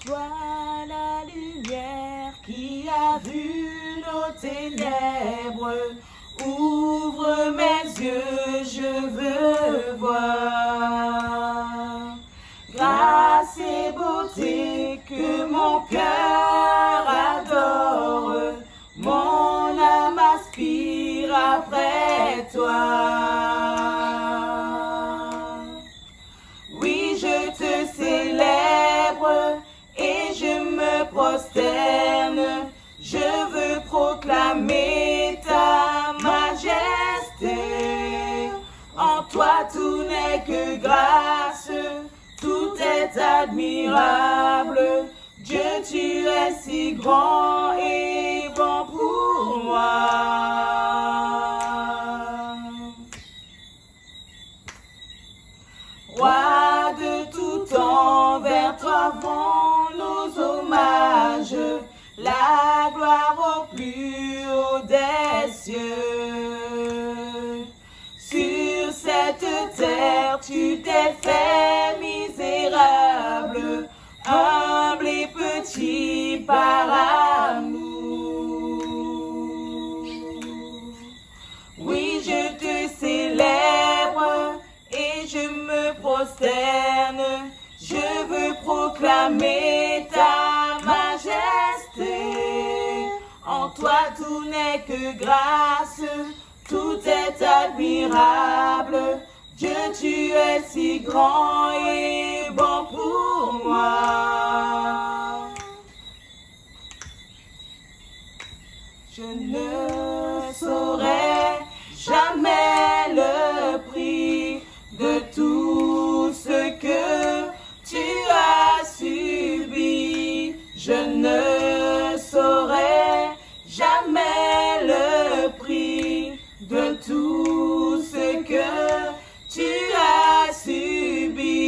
Toi la lumière qui a vu nos ténèbres, ouvre mes yeux, je veux voir. Grâce et beauté que mon cœur adore, mon âme aspire après toi. Oui, je te célèbre et je me prosterne. Je veux proclamer ta majesté. En toi tout n'est que grâce, tout est admirable. Dieu, tu es si grand et bon pour moi. Roi de tout temps, vers toi vont nos hommages, la gloire au plus haut des cieux. Sur cette terre, tu t'es fait misérable, humble et petit par amour. Oui, je te célèbre et je me prosterne. Je veux proclamer ta majesté. En toi tout n'est que grâce, tout est admirable. Dieu, tu es si grand et bon pour moi. Je ne saurais jamais le prix de tout ce que tu as subi. Je ne saurais jamais le prix de tout ce que tu as subi.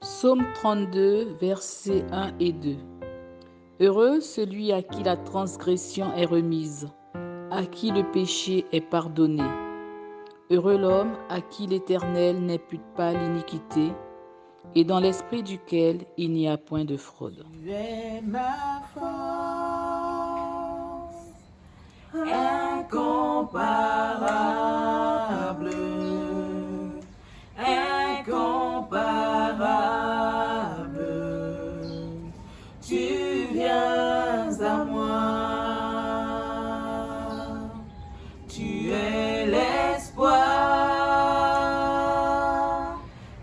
Psaume 32, versets 1 et 2. Heureux celui à qui la transgression est remise, à qui le péché est pardonné. Heureux l'homme à qui l'Éternel n'impute pas l'iniquité, et dans l'esprit duquel il n'y a point de fraude. Tu es ma force, incomparable, incomparable. Tu viens à moi, tu es l'espoir,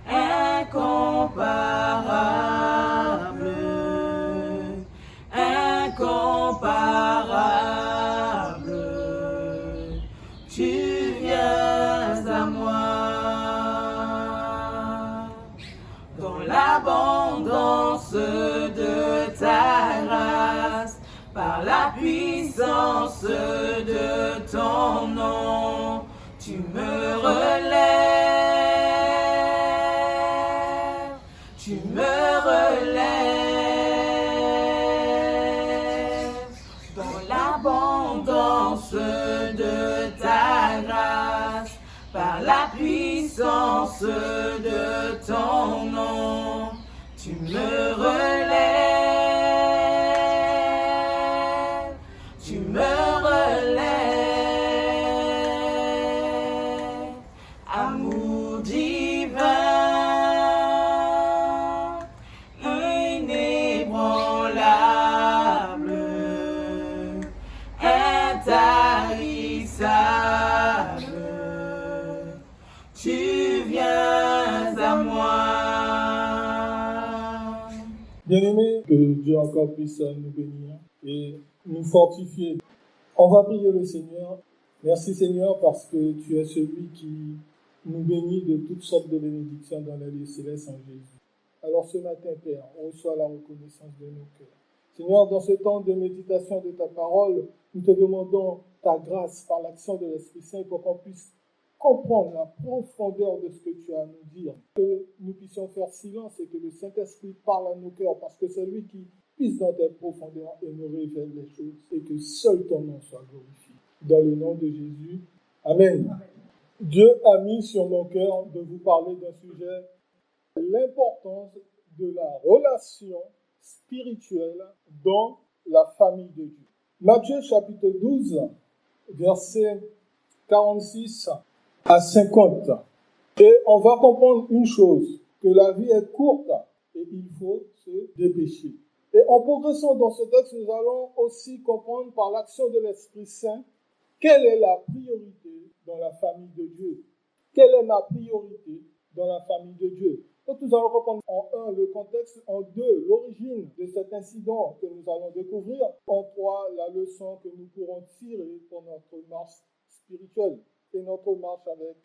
incomparable, incomparable. Tu viens à moi. Dans l'abondance de ta grâce, par la puissance de ton nom, tu me relèves, tu me relèves. Dans l'abondance de ta grâce, par la puissance de ton nom, tu me relèves, tu me relèves. Amour divin, inébranlable, intarissable, tu viens à moi. Bien-aimés, que Dieu encore puisse nous bénir et nous fortifier. On va prier le Seigneur. Merci Seigneur parce que tu es celui qui nous bénit de toutes sortes de bénédictions dans la vie céleste en Jésus. Alors ce matin, Père, on reçoit la reconnaissance de nos cœurs. Seigneur, dans ce temps de méditation de ta parole, nous te demandons ta grâce par l'action de l'Esprit Saint pour qu'on puisse comprendre la profondeur de ce que tu as à nous dire, que nous puissions faire silence et que le Saint-Esprit parle à nos cœurs, parce que c'est lui qui puisse dans tes profondeurs et nous révèle les choses, et que seul ton nom soit glorifié. Dans le nom de Jésus, Amen. Dieu a mis sur mon cœur de vous parler d'un sujet, l'importance de la relation spirituelle dans la famille de Dieu. Matthieu chapitre 12, versets 46 à 50. Et on va comprendre une chose, que la vie est courte et il faut se dépêcher. Et en progressant dans ce texte, nous allons aussi comprendre par l'action de l'Esprit Saint quelle est la priorité dans la famille de Dieu. Quelle est ma priorité dans la famille de Dieu? Donc nous allons comprendre en 1 le contexte, en 2 l'origine de cet incident que nous allons découvrir, en 3 la leçon que nous pourrons tirer pour notre marche spirituelle et notre marche avec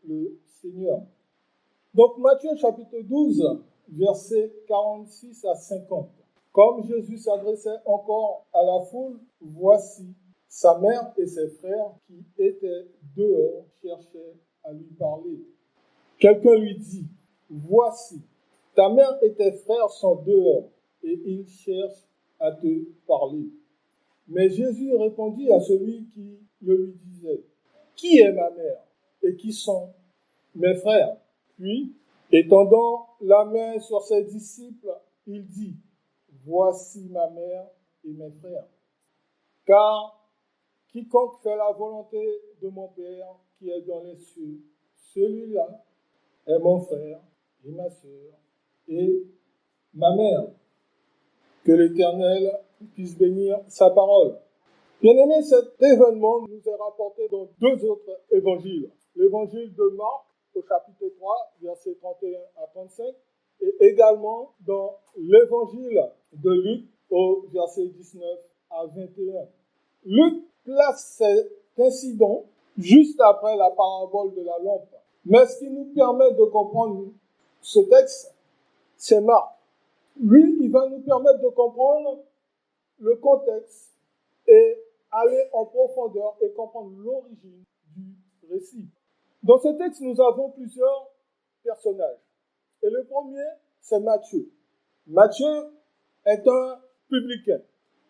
le Seigneur. Donc Matthieu chapitre 12, versets 46 à 50. Comme Jésus s'adressait encore à la foule, voici, sa mère et ses frères qui étaient dehors cherchaient à lui parler. Quelqu'un lui dit, voici, ta mère et tes frères sont dehors et ils cherchent à te parler. Mais Jésus répondit à celui qui le lui disait, qui est ma mère et qui sont mes frères? Puis, étendant la main sur ses disciples, il dit, voici ma mère et mes frères. Car quiconque fait la volonté de mon Père qui est dans les cieux, celui-là est mon frère et ma sœur et ma mère. Que l'Éternel puisse bénir sa parole. Bien-aimés, cet événement nous est rapporté dans 2 autres évangiles. L'évangile de Marc au chapitre 3, versets 31 à 35, et également dans l'évangile de Luc au verset 19 à 21. Luc place cet incident juste après la parabole de la lampe. Mais ce qui nous permet de comprendre ce texte, c'est Marc. Lui, il va nous permettre de comprendre le contexte et aller en profondeur et comprendre l'origine du récit. Dans ce texte, nous avons plusieurs personnages. Et le premier, c'est Matthieu. Matthieu est un publicain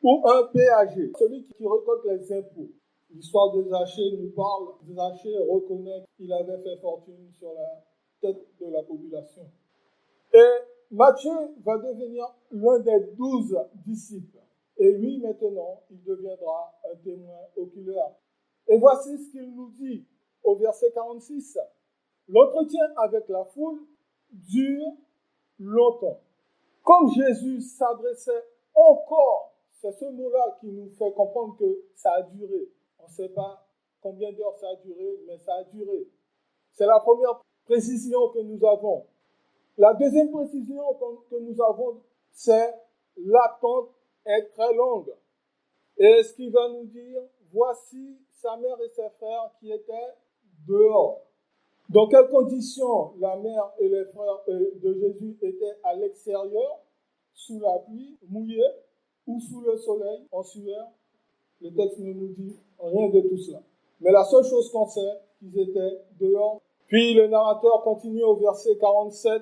ou un péager, celui qui récolte les impôts. L'histoire de Zachée nous parle. Zachée reconnaît qu'il avait fait fortune sur la tête de la population. Et Matthieu va devenir l'un des 12 disciples. Et lui, maintenant, il deviendra un témoin oculaire. Et voici ce qu'il nous dit au verset 46. L'entretien avec la foule dure longtemps. Comme Jésus s'adressait encore, c'est ce mot-là qui nous fait comprendre que ça a duré. On ne sait pas combien d'heures ça a duré, mais ça a duré. C'est la première précision que nous avons. La deuxième précision que nous avons, c'est l'attente est très longue. Et ce qu'il va nous dire, voici sa mère et ses frères qui étaient dehors. Dans quelles conditions la mère et les frères de Jésus étaient à l'extérieur, sous la pluie, mouillés, ou sous le soleil, en sueur? Le texte ne nous dit rien de tout cela. Mais la seule chose qu'on sait, qu'ils étaient dehors. Puis le narrateur continue au verset 47.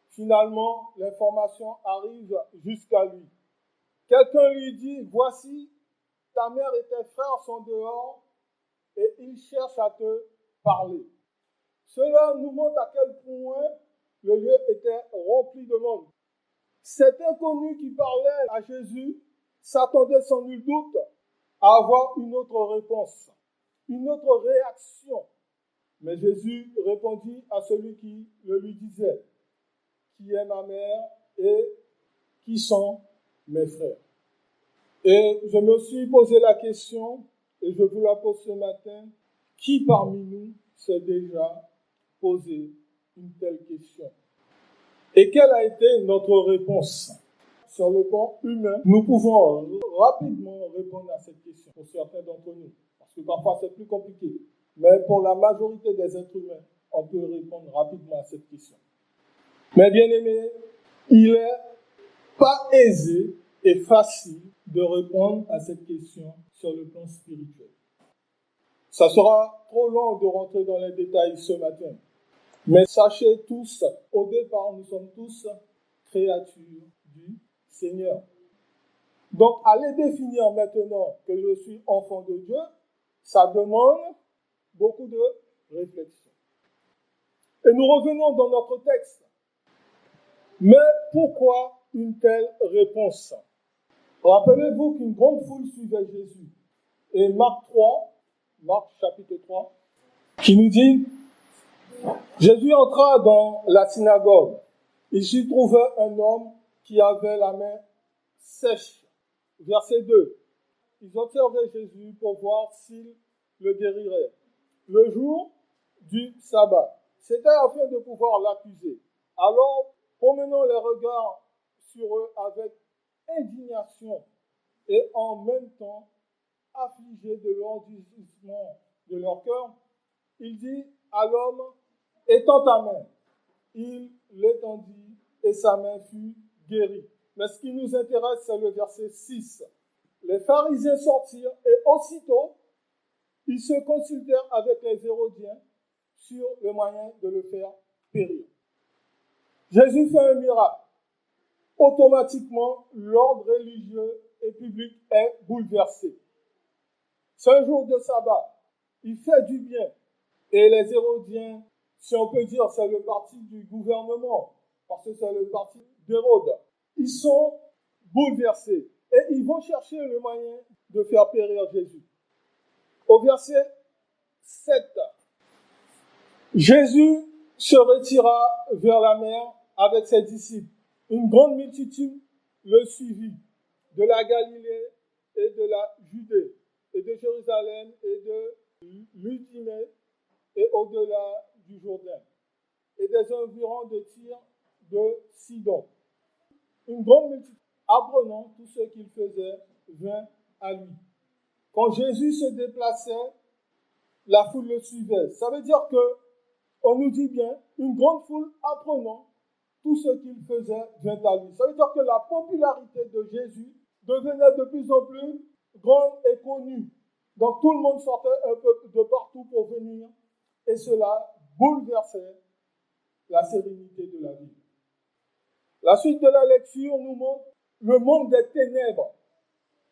Finalement, l'information arrive jusqu'à lui. Quelqu'un lui dit, voici, ta mère et tes frères sont dehors et ils cherchent à te parler. Cela nous montre à quel point le lieu était rempli de monde. Cet inconnu qui parlait à Jésus s'attendait sans nul doute à avoir une autre réponse, une autre réaction. Mais Jésus répondit à celui qui le lui disait, qui est ma mère et qui sont mes frères. Et je me suis posé la question, et je vous la pose ce matin, qui parmi nous s'est déjà posé une telle question? Et quelle a été notre réponse? Sur le plan humain, nous pouvons rapidement répondre à cette question pour certains d'entre nous, parce que parfois c'est plus compliqué. Mais pour la majorité des êtres humains, on peut répondre rapidement à cette question. Mais bien aimé, il n'est pas aisé et facile de répondre à cette question sur le plan spirituel. Ça sera trop long de rentrer dans les détails ce matin. Mais sachez tous, au départ, nous sommes tous créatures du Seigneur. Donc, aller définir maintenant que je suis enfant de Dieu, ça demande beaucoup de réflexion. Et nous revenons dans notre texte. Mais pourquoi une telle réponse? Rappelez-vous qu'une grande foule suivait Jésus. Et Marc chapitre 3, qui nous dit, Jésus entra dans la synagogue. Il s'y trouvait un homme qui avait la main sèche. Verset 2. Ils observaient Jésus pour voir s'il le guérirait. Le jour du sabbat. C'était afin de pouvoir l'accuser. Alors, promenant les regards sur eux avec indignation et en même temps affligé de l'endurcissement de leur cœur, il dit à l'homme, étends ta main. Il l'étendit et sa main fut guérie. Mais ce qui nous intéresse, c'est le verset 6. Les pharisiens sortirent et aussitôt, ils se consultèrent avec les Hérodiens sur le moyen de le faire périr. Jésus fait un miracle. Automatiquement, l'ordre religieux et public est bouleversé. C'est un jour de sabbat. Il fait du bien. Et les Hérodiens, si on peut dire, c'est le parti du gouvernement, parce que c'est le parti d'Hérode. Ils sont bouleversés et ils vont chercher le moyen de faire périr Jésus. Au verset 7, Jésus se retira vers la mer avec ses disciples. Une grande multitude le suivit de la Galilée et de la Judée et de Jérusalem et de l'Idumée et au-delà du Jourdain et des environs de Tyr, de Sidon. Une grande multitude, apprenant tout ce qu'il faisait, vint à lui. Quand Jésus se déplaçait, la foule le suivait. Ça veut dire que, on nous dit bien, une grande foule apprenant tout ce qu'il faisait vint à lui. Ça veut dire que la popularité de Jésus devenait de plus en plus grande et connue. Donc tout le monde sortait un peu de partout pour venir et cela bouleversait la sérénité de la vie. La suite de la lecture nous montre le monde des ténèbres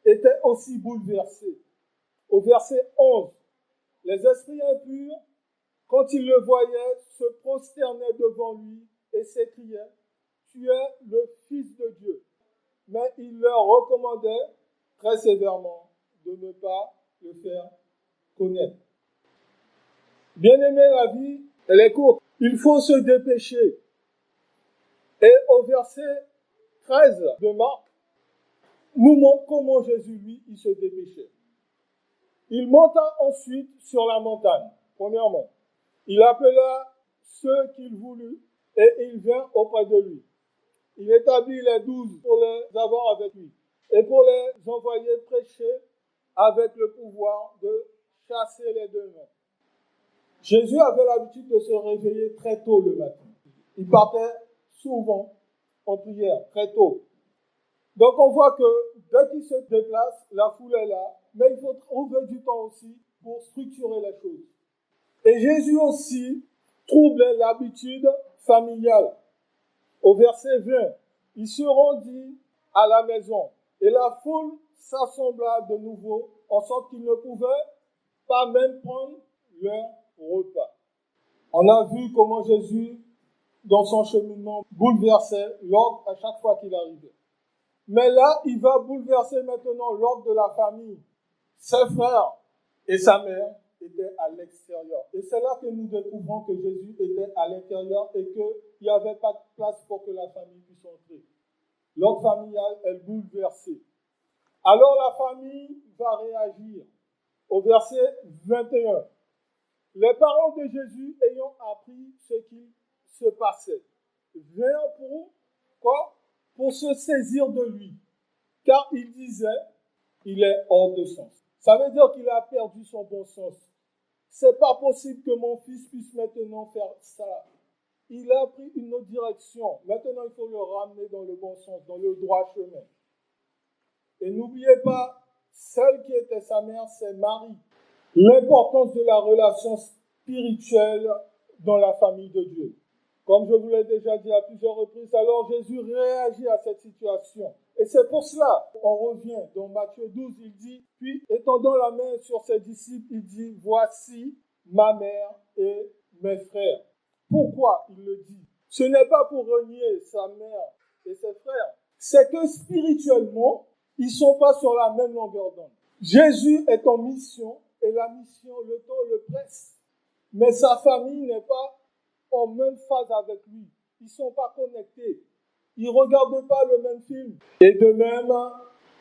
était aussi bouleversé. Au verset 11, les esprits impurs, quand ils le voyaient, se prosternaient devant lui et s'écriaient, « Tu es le Fils de Dieu. » Mais il leur recommandait très sévèrement de ne pas le faire connaître. Bien-aimé, la vie, elle est courte. Il faut se dépêcher. Et au verset 13 de Marc, nous montre comment Jésus, lui, il se dépêchait. Il monta ensuite sur la montagne, premièrement. Il appela ceux qu'il voulut et il vint auprès de lui. Il établit les 12 pour les avoir avec lui et pour les envoyer prêcher avec le pouvoir de chasser les démons. Jésus avait l'habitude de se réveiller très tôt le matin. Il partait souvent en prière, très tôt. Donc on voit que dès qu'il se déplace, la foule est là, mais il faut trouver du temps aussi pour structurer les choses. Et Jésus aussi troublait l'habitude familiale. Au verset 20, il se rendit à la maison et la foule s'assembla de nouveau en sorte qu'ils ne pouvaient pas même prendre leur repas. On a vu comment Jésus, dans son cheminement, bouleversait l'ordre à chaque fois qu'il arrivait. Mais là, il va bouleverser maintenant l'ordre de la famille. Ses frères et sa mère étaient à l'extérieur. Et c'est là que nous découvrons que Jésus était à l'intérieur et qu'il n'y avait pas de place pour que la famille puisse entrer. L'ordre familial est bouleversé. Alors la famille va réagir. Au verset 21, les parents de Jésus ayant appris ce qui se passait, vinrent pour quoi? Pour se saisir de lui. Car il disait, il est hors de sens. Ça veut dire qu'il a perdu son bon sens. C'est pas possible que mon fils puisse maintenant faire ça. Il a pris une autre direction. Maintenant, il faut le ramener dans le bon sens, dans le droit chemin. Et n'oubliez pas, celle qui était sa mère, c'est Marie. L'importance de la relation spirituelle dans la famille de Dieu. Comme je vous l'ai déjà dit à plusieurs reprises, alors Jésus réagit à cette situation. Et c'est pour cela, on revient dans Matthieu 12, il dit, puis étendant la main sur ses disciples, il dit, voici ma mère et mes frères. Pourquoi il le dit? Ce n'est pas pour renier sa mère et ses frères. C'est que spirituellement, ils ne sont pas sur la même longueur d'onde. Jésus est en mission et la mission, le temps le presse. Mais sa famille n'est pas en même phase avec lui. Ils ne sont pas connectés. Ils ne regardent pas le même film. Et de même,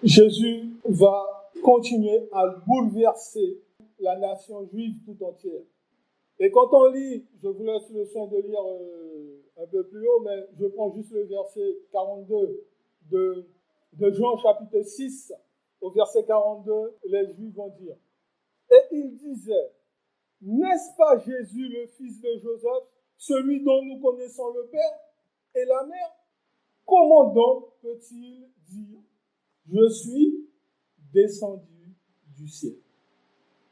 Jésus va continuer à bouleverser la nation juive tout entière. Et quand on lit, je vous laisse le soin de lire un peu plus haut, mais je prends juste le verset 42 de Jean chapitre 6, au verset 42, les Juifs vont dire, et il disait, n'est-ce pas Jésus le fils de Joseph, celui dont nous connaissons le Père et la Mère? Comment donc peut-il dire, je suis descendu du ciel?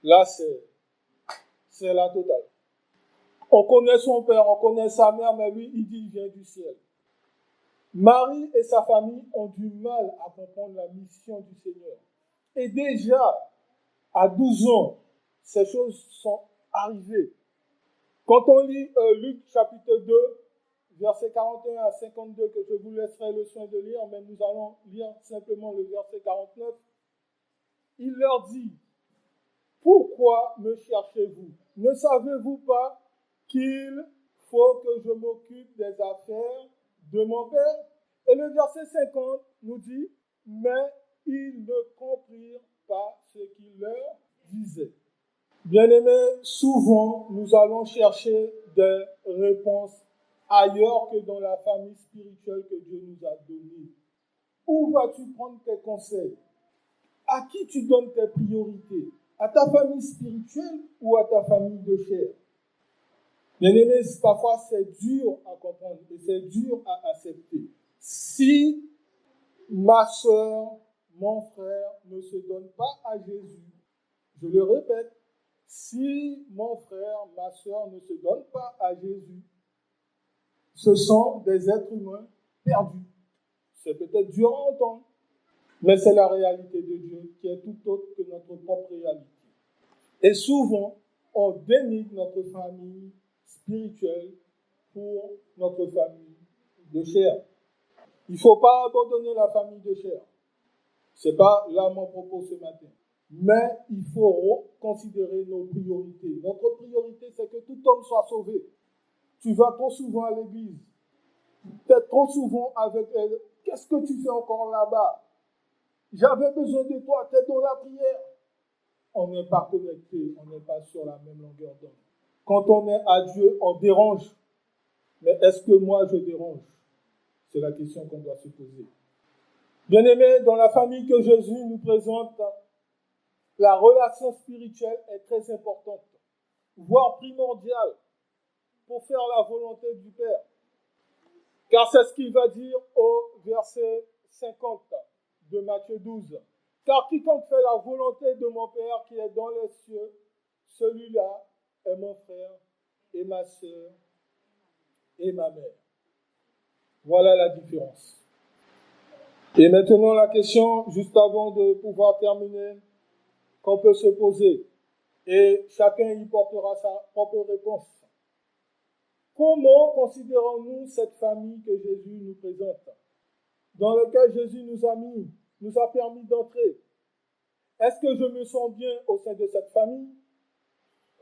Là, c'est la totale. On connaît son père, on connaît sa mère, mais lui, il dit, il vient du ciel. Marie et sa famille ont du mal à comprendre la mission du Seigneur. Et déjà, à 12 ans, ces choses sont arrivées. Quand on lit Luc chapitre 2, versets 41 à 52, que je vous laisserai le soin de lire, mais nous allons lire simplement le verset 49, il leur dit, pourquoi me cherchez-vous? Ne savez-vous pas qu'il faut que je m'occupe des affaires de mon Père? Et le verset 50 nous dit, mais ils ne comprirent pas ce qu'il leur disait. Bien-aimés, souvent, nous allons chercher des réponses ailleurs que dans la famille spirituelle que Dieu nous a donnée. Où vas-tu prendre tes conseils? À qui tu donnes tes priorités? À ta famille spirituelle ou à ta famille de chair? Bien-aimés, parfois c'est dur à comprendre et c'est dur à accepter. Si ma soeur, mon frère ne se donne pas à Jésus, je le répète, si mon frère, ma soeur ne se donne pas à Jésus, ce sont des êtres humains perdus. C'est peut-être dur à entendre, mais c'est la réalité de Dieu qui est tout autre que notre propre réalité. Et souvent, on dénigre notre famille spirituelle pour notre famille de chair. Il ne faut pas abandonner la famille de chair. Ce n'est pas là mon propos ce matin. Mais il faut reconsidérer nos priorités. Notre priorité, c'est que tout homme soit sauvé. Tu vas trop souvent à l'église. Tu es trop souvent avec elle. Qu'est-ce que tu fais encore là-bas? J'avais besoin de toi, tu es dans la prière. On n'est pas connecté, on n'est pas sur la même longueur d'onde. Quand on est à Dieu, on dérange. Mais est-ce que moi je dérange? C'est la question qu'on doit se poser. Bien-aimés, dans la famille que Jésus nous présente, la relation spirituelle est très importante, voire primordiale, pour faire la volonté du Père. Car c'est ce qu'il va dire au verset 50 de Matthieu 12. Car quiconque fait la volonté de mon Père qui est dans les cieux, celui-là est mon frère et ma sœur et ma mère. Voilà la différence. Et maintenant la question, juste avant de pouvoir terminer, qu'on peut se poser, et chacun y portera sa propre réponse. Comment considérons-nous cette famille que Jésus nous présente, dans laquelle Jésus nous a permis d'entrer? Est-ce que je me sens bien au sein de cette famille?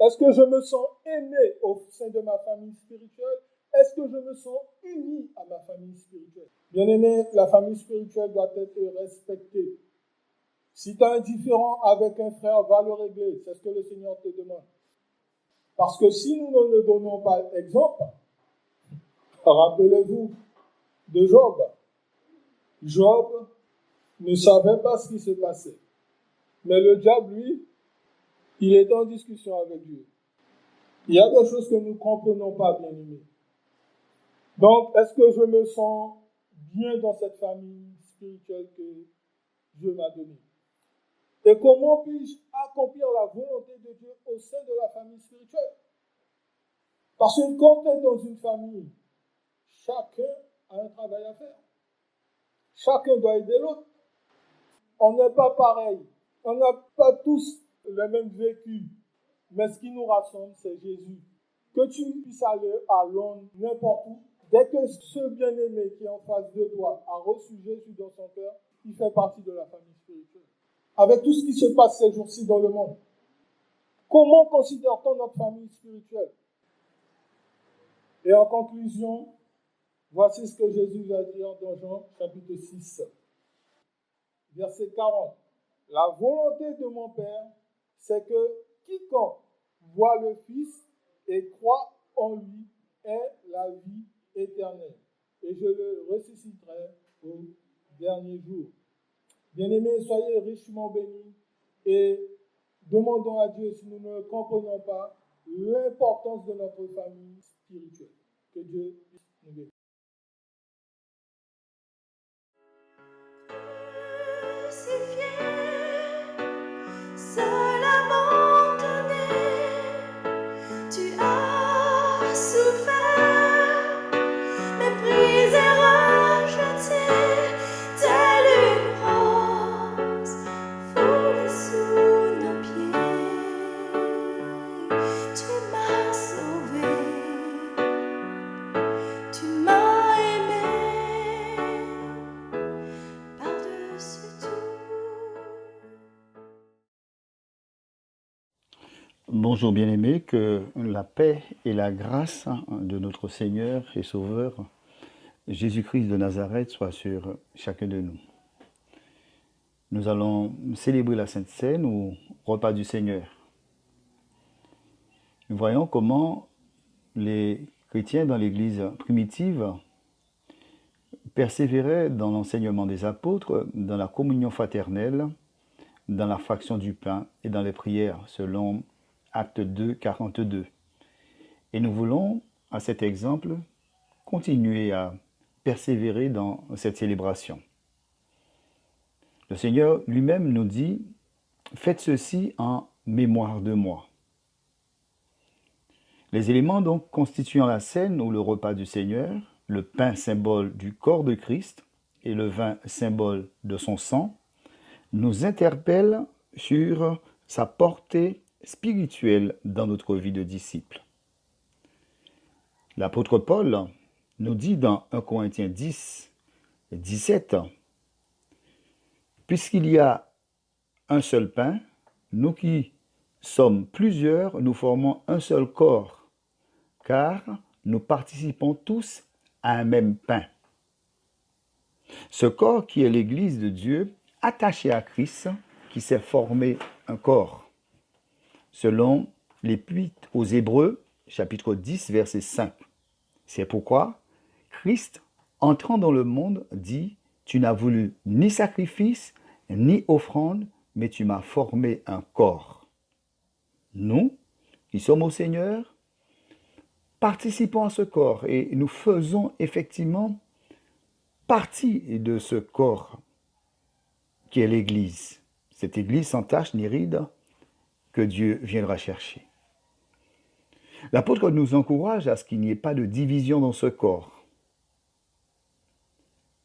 Est-ce que je me sens aimé au sein de ma famille spirituelle? Est-ce que je me sens uni à ma famille spirituelle? Bien-aimé, la famille spirituelle doit être respectée. Si tu as un différend avec un frère, va le régler. C'est ce que le Seigneur te demande. Parce que si nous ne le donnons pas exemple, rappelez-vous de Job. Job ne savait pas ce qui se passait. Mais le diable, lui, il est en discussion avec Dieu. Il y a des choses que nous ne comprenons pas, bien-aimés. Donc, est-ce que je me sens bien dans cette famille spirituelle que Dieu m'a donnée? Et comment puis-je accomplir la volonté de Dieu au sein de la famille spirituelle. Parce que quand on est dans une famille, chacun a un travail à faire. Chacun doit aider l'autre. On n'est pas pareil. On n'a pas tous le même vécu. Mais ce qui nous rassemble, c'est Jésus. Que tu puisses aller à Londres, n'importe où, dès que ce bien-aimé qui est en face de toi a reçu Jésus dans son cœur, il fait partie de la famille spirituelle. Avec tout ce qui se passe ces jours-ci dans le monde, comment considère-t-on notre famille spirituelle? Et en conclusion, voici ce que Jésus va dire dans Jean chapitre 6, verset 40. La volonté de mon Père, c'est que quiconque voit le Fils et croit en lui ait la vie éternelle. Et je le ressusciterai au dernier jour. Bien-aimés, soyez richement bénis et demandons à Dieu, si nous ne comprenons pas, l'importance de notre famille spirituelle. Que Dieu nous bénisse. Seul abandonné, tu as souffert, méprisé, rejeté, telle une rose foulée sous nos pieds. Tu m'as sauvé, tu m'as aimé, par-dessus tout. Bonjour bien-aimés, que la paix et la grâce de notre Seigneur et Sauveur Jésus-Christ de Nazareth soient sur chacun de nous. Nous allons célébrer la Sainte Seine au repas du Seigneur. Nous voyons comment les chrétiens dans l'Église primitive persévéraient dans l'enseignement des apôtres, dans la communion fraternelle, dans la fraction du pain et dans les prières, selon Acte 2, 42. Et nous voulons, à cet exemple, continuer à persévérer dans cette célébration. Le Seigneur lui-même nous dit « Faites ceci en mémoire de moi ». Les éléments donc constituant la scène ou le repas du Seigneur, le pain symbole du corps de Christ et le vin symbole de son sang, nous interpellent sur sa portée spirituelle dans notre vie de disciple. L'apôtre Paul nous dit dans 1 Corinthiens 10, 17, « Puisqu'il y a un seul pain, nous qui sommes plusieurs, nous formons un seul corps, car nous participons tous à un même pain. » Ce corps qui est l'Église de Dieu, attaché à Christ, qui s'est formé un corps. Selon l'Épître aux Hébreux, chapitre 10, verset 5. C'est pourquoi Christ, entrant dans le monde, dit « Tu n'as voulu ni sacrifice, ni offrande, mais tu m'as formé un corps. » Nous, qui sommes au Seigneur, participons à ce corps et nous faisons effectivement partie de ce corps qui est l'Église. Cette Église sans tache ni ride que Dieu viendra chercher. L'apôtre nous encourage à ce qu'il n'y ait pas de division dans ce corps.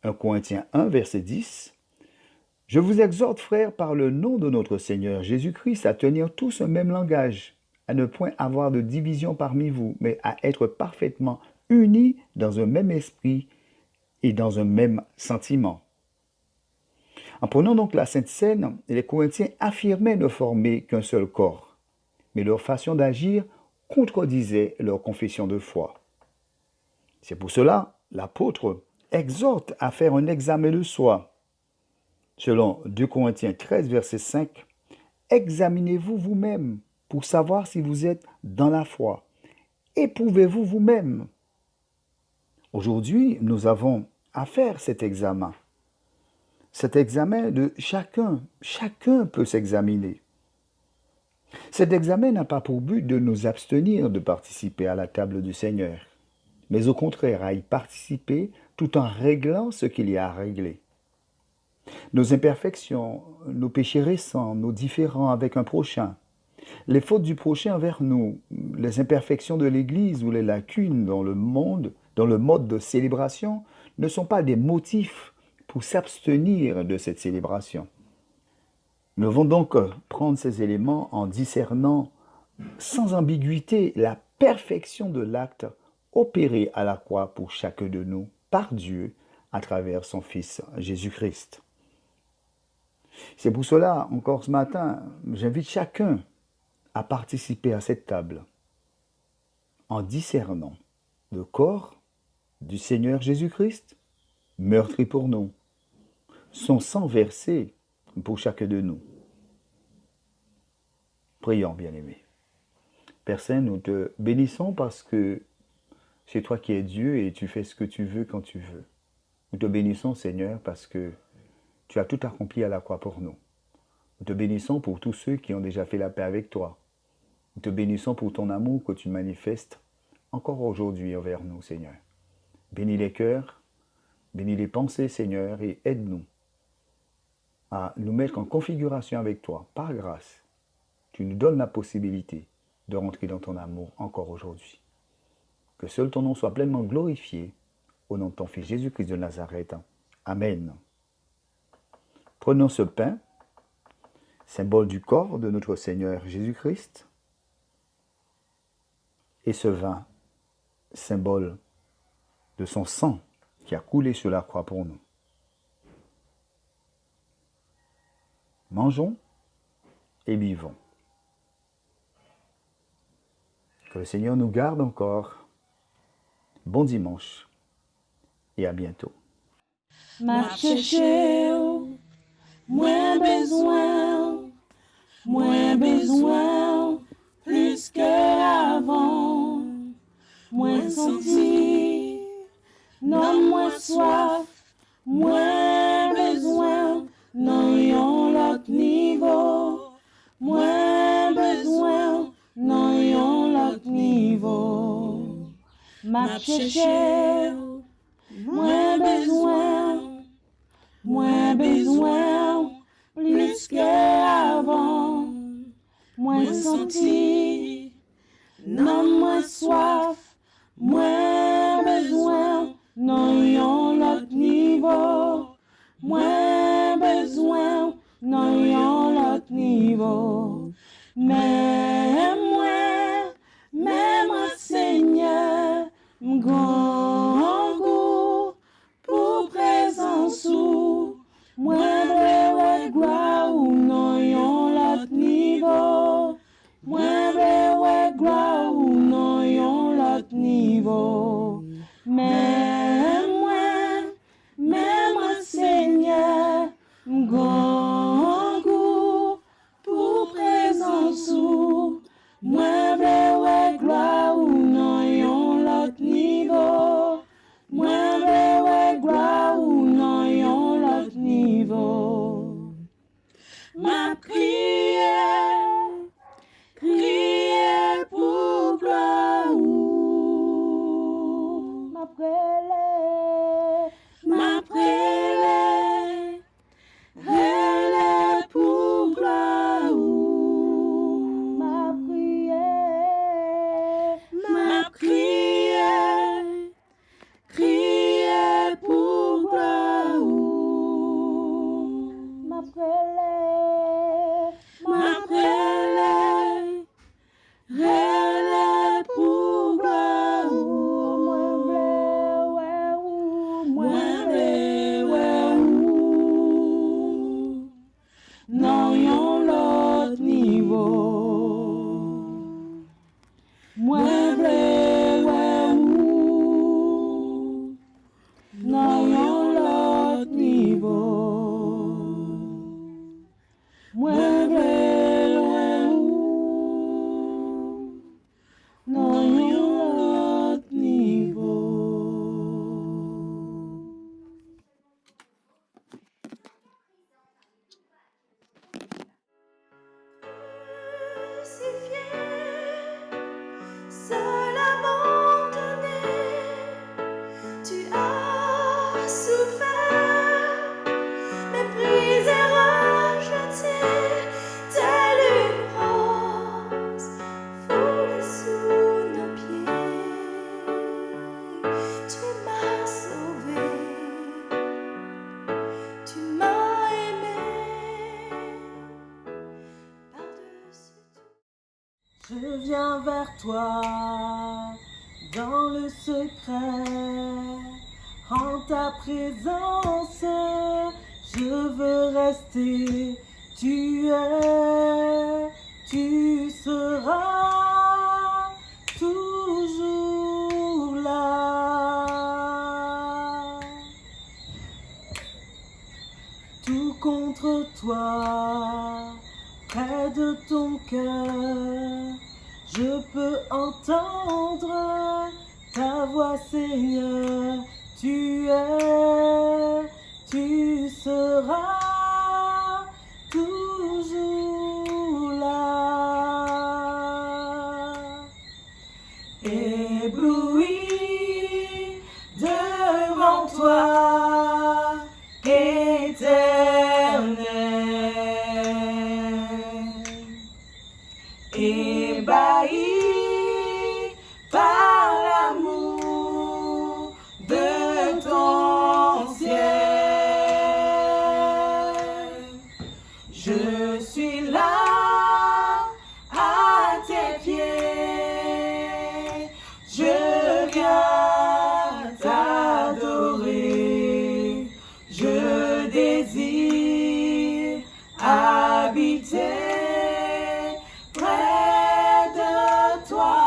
1 Corinthiens 1, verset 10. « Je vous exhorte, frères, par le nom de notre Seigneur Jésus-Christ, à tenir tous un même langage, à ne point avoir de division parmi vous, mais à être parfaitement unis dans un même esprit et dans un même sentiment. » En prenant donc la Sainte Seine, les Corinthiens affirmaient ne former qu'un seul corps, mais leur façon d'agir contredisait leur confession de foi. C'est pour cela l'apôtre exhorte à faire un examen de soi. Selon 2 Corinthiens 13, verset 5, « Examinez-vous vous-même pour savoir si vous êtes dans la foi. Éprouvez-vous vous-même. » Aujourd'hui, nous avons à faire cet examen. Cet examen de chacun peut s'examiner. Cet examen n'a pas pour but de nous abstenir de participer à la table du Seigneur, mais au contraire à y participer tout en réglant ce qu'il y a à régler. nos imperfections, nos péchés récents, nos différends avec un prochain, les fautes du prochain envers nous, les imperfections de l'Église ou les lacunes dans le monde, dans le mode de célébration, ne sont pas des motifs pour s'abstenir de cette célébration. Nous devons donc prendre ces éléments en discernant sans ambiguïté la perfection de l'acte opéré à la croix pour chacun de nous par Dieu à travers son Fils Jésus-Christ. C'est pour cela, encore ce matin, j'invite chacun à participer à cette table en discernant le corps du Seigneur Jésus-Christ, meurtri pour nous, son sang versé pour chacun de nous. Prions, bien-aimés. Père Saint, nous te bénissons parce que c'est toi qui es Dieu et tu fais ce que tu veux quand tu veux. Nous te bénissons, Seigneur, parce que tu as tout accompli à la croix pour nous. Nous te bénissons pour tous ceux qui ont déjà fait la paix avec toi. Nous te bénissons pour ton amour que tu manifestes encore aujourd'hui envers nous, Seigneur. Bénis les cœurs, bénis les pensées, Seigneur, et aide-nous à nous mettre en configuration avec toi, par grâce. Tu nous donnes la possibilité de rentrer dans ton amour encore aujourd'hui. Que seul ton nom soit pleinement glorifié, au nom de ton Fils Jésus-Christ de Nazareth. Amen. Prenons ce pain, symbole du corps de notre Seigneur Jésus-Christ, et ce vin, symbole de son sang qui a coulé sur la croix pour nous. Mangeons et buvons. Que le Seigneur nous garde encore. Bon dimanche et à bientôt. M'a cherché, moins besoin, plus que avant, moins senti, non moins soif, moins besoin, non yon l'autre niveau, moins besoin, non yon l'autre niveau. M'a cherché, moins besoin, plus que avant, moins senti, non moins soif, moins besoin, non yon l'autre niveau, moins besoin, non yon l'autre niveau. Mais moi, Seigneur, m'gon goût pour présence ou, moi ouais gloire ou non yon l'autre niveau, moi ouais gloire ou non yon l'autre niveau. Mais moi, Seigneur, m'gon goût pour présence ou, moi ouais gloire ou non yon l'autre niveau, moi ouais gloire ou non yon l'autre niveau. Ma prière pour gloire ou, ma prière, elle est pour gloire ou, ma prière, crier pour gloire ou, ma prière, elle est pour gloire ou, non yon l'autre niveau. Moi vle ou, non yon l'autre niveau. Moi vle ou, non yon l'autre niveau. Je viens vers toi dans le secret, en ta présence, je veux rester. Tu es, tu seras toujours là. Tout contre toi, près de ton cœur, je peux entendre ta voix, Seigneur. Tu es, tu seras toujours là. Ébloui devant toi, Éternel, ébahi par l'amour de ton ciel. Je suis là à tes pieds, je viens t'adorer, je désire habiter près de toi.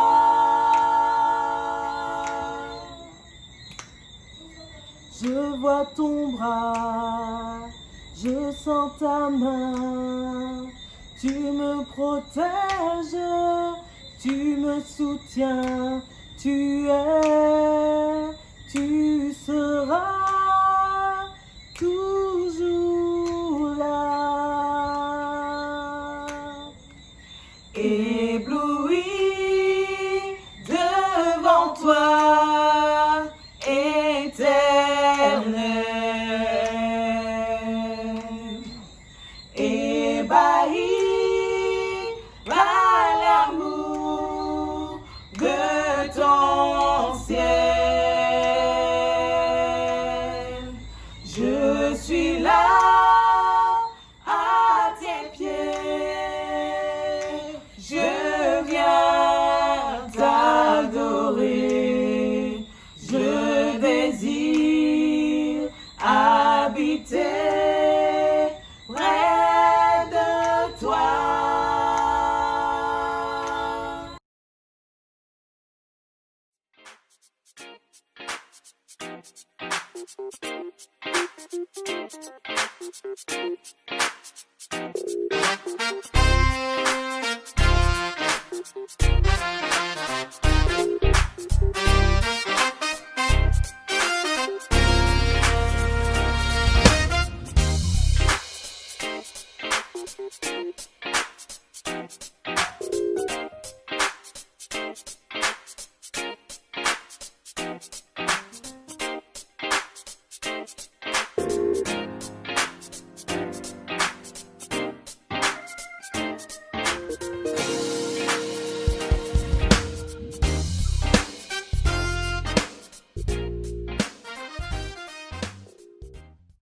Je vois ton bras, je sens ta main, tu me protèges, tu me soutiens, tu es, tu seras toujours là. Ébloui devant toi, Éternel, ébahi par l'amour de ton ciel. Je suis là à tes pieds, je viens t'adorer, je désire habiter près de toi.